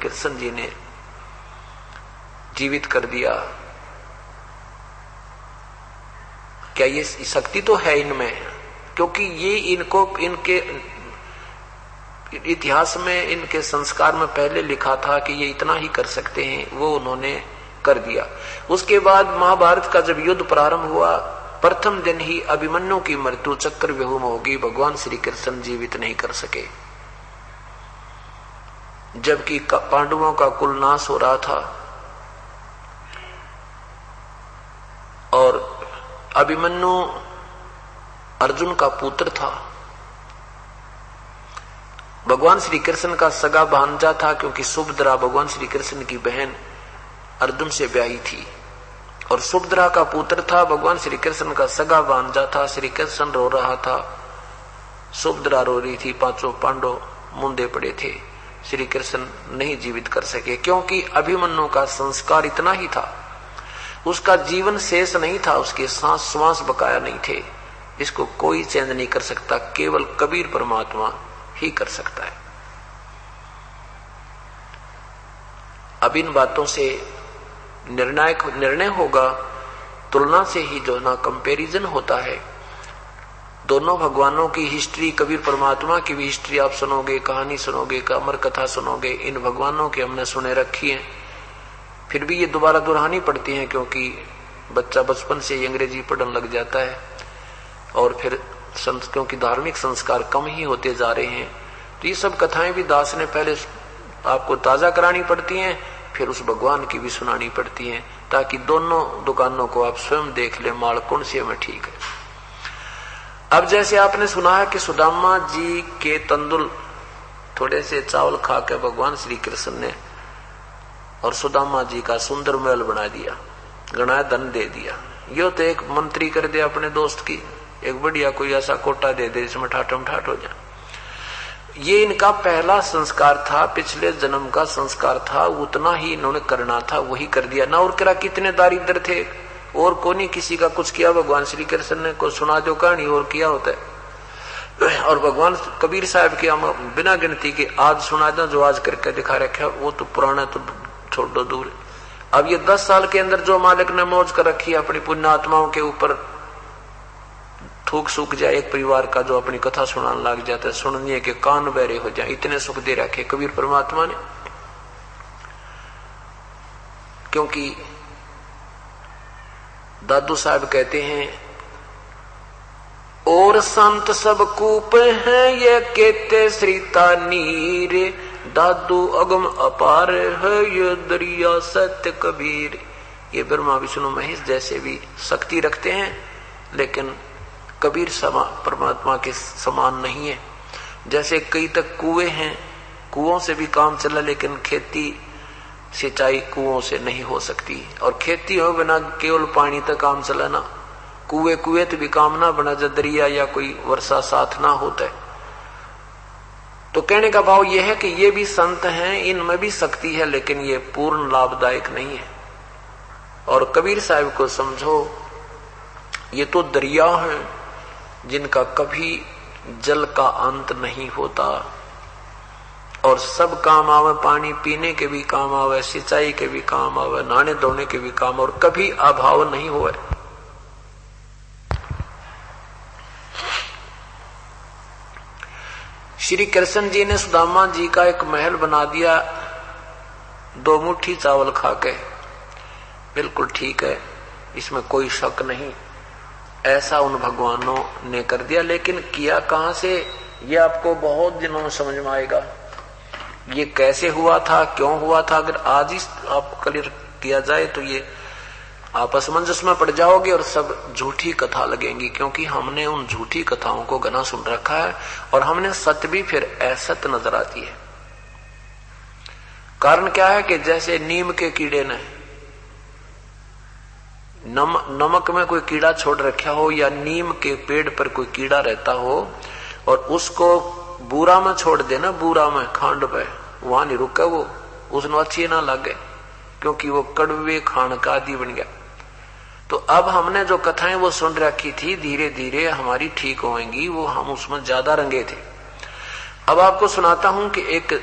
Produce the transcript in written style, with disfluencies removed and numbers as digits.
कृष्ण जी ने जीवित कर दिया। क्या ये शक्ति तो है इनमें, क्योंकि ये इनको इनके इतिहास में, इनके संस्कार में पहले लिखा था कि ये इतना ही कर सकते हैं, वो उन्होंने कर दिया। उसके बाद महाभारत का जब युद्ध प्रारंभ हुआ, प्रथम दिन ही अभिमन्यु की मृत्यु चक्रव्यूह में होगी, भगवान श्री कृष्ण जीवित नहीं कर सके। जबकि पांडवों का कुल नाश हो रहा था और अभिमन्यु अर्जुन का पुत्र था, भगवान श्री कृष्ण का सगा भांजा था, क्योंकि सुभद्रा भगवान श्री कृष्ण की बहन अर्जुन से ब्याही थी और सुभद्रा का पुत्र था, भगवान श्री कृष्ण का सगा भांजा था। श्री कृष्ण रो रहा था, सुभद्रा रो रही थी, पांचों पांडव मुंदे पड़े थे। श्री कृष्ण नहीं जीवित कर सके, क्योंकि अभिमन्यु का संस्कार इतना ही था, उसका जीवन शेष नहीं था, उसके सांस श्वास बकाया नहीं थे। इसको कोई चेंज नहीं कर सकता, केवल कबीर परमात्मा ही कर सकता है। अब इन बातों से निर्णायक निर्णय होगा, तुलना से ही जो ना कंपैरिजन होता है। दोनों भगवानों की हिस्ट्री, कबीर परमात्मा की भी हिस्ट्री आप सुनोगे, कहानी सुनोगे, अमर कथा सुनोगे, इन भगवानों की हमने सुने रखी है, फिर भी ये दोबारा दोहरानी पड़ती है, क्योंकि बच्चा बचपन से ही अंग्रेजी पढ़ने लग जाता है और फिर क्योंकि धार्मिक संस्कार कम ही होते जा रहे हैं, तो ये सब कथाएं भी दास ने पहले आपको ताजा करानी पड़ती हैं, फिर उस भगवान की भी सुनानी पड़ती हैं, ताकि दोनों दुकानों को आप स्वयं देख ले, माल कौन से में ठीक है। अब जैसे आपने सुना है कि सुदामा जी के तंदुल थोड़े से चावल खा के भगवान श्री कृष्ण ने और सुदामा जी का सुंदर महल बना दिया, गणा धन दे दिया। यो तो एक मंत्री कर दिया अपने दोस्त की, एक बढ़िया कोई ऐसा कोटा दे दे जिसमें ठाठम ठाठ हो जाए। ये इनका पहला संस्कार था, पिछले जन्म का संस्कार था, उतना ही इन्होंने करना था, वही कर दिया ना। और करा कितने दारिद्र थे, और को नहीं किसी का कुछ किया, भगवान श्री कृष्ण ने को सुना जो कहानी और किया होता है। और भगवान कबीर साहब की हम बिना गिनती के आज सुना दें, जो आज करके दिखा रखे, वो तो पुराना तो छोड़ दो दूर। अब ये 10 साल के अंदर जो मालिक ने मौज कर रखी है अपनी पुण्य आत्माओं के ऊपर, थूक सूख जाए एक परिवार का जो अपनी कथा सुनाने लग जाता है, सुनने के कान बहरे हो जाए, इतने सुख दे रखे कबीर परमात्मा ने। क्योंकि दादू साहब कहते हैं, और संत सब कूप हैं ये कहते श्रीता नीर, दादू अगम अपार है ये दरिया सत्य कबीर। ये ब्रह्मा विष्णु महेश जैसे भी शक्ति रखते हैं, लेकिन कबीर परमात्मा के समान नहीं है। जैसे कई तक कुएं हैं, कुओं से भी काम चला, लेकिन खेती सिंचाई कुओं से नहीं हो सकती, और खेती हो बिना केवल पानी तक काम चला ना, कुएं कुएं तो भी काम ना बना जब दरिया या कोई वर्षा साथ ना होता है। तो कहने का भाव यह है कि ये भी संत हैं, इनमें भी शक्ति है, लेकिन ये पूर्ण लाभदायक नहीं है। और कबीर साहब को समझो, ये तो दरिया हैं जिनका कभी जल का अंत नहीं होता, और सब काम आवे, पानी पीने के भी काम आवे, सिंचाई के भी काम आवे, नहाने धोने के भी काम, और कभी अभाव नहीं हुए। श्री कृष्ण जी ने सुदामा जी का एक महल बना दिया 2 मुट्ठी चावल खा के, बिल्कुल ठीक है, इसमें कोई शक नहीं, ऐसा उन भगवानों ने कर दिया। लेकिन किया कहां से, ये आपको बहुत दिनों में समझ में आएगा। ये कैसे हुआ था, क्यों हुआ था, अगर आज ही आप क्लियर किया जाए तो ये आप असमंजस में पड़ जाओगे और सब झूठी कथा लगेंगी, क्योंकि हमने उन झूठी कथाओं को घना सुन रखा है और हमने सत्य भी फिर असत्य नजर आती है। कारण क्या है कि जैसे नीम के कीड़े ने नमक में कोई कीड़ा छोड़ रखा हो, या नीम के पेड़ पर कोई कीड़ा रहता हो और उसको बूरा में छोड़ देना, बूरा में खांड पे, वहां नहीं रुका वो, उसने अच्छी ना लगे, क्योंकि वो कड़वे खान का आदि बन गया। तो अब हमने जो कथाएं वो सुन रखी थी, धीरे धीरे हमारी ठीक होंगी, वो हम उसमें ज्यादा रंगे थे। अब आपको सुनाता हूं कि एक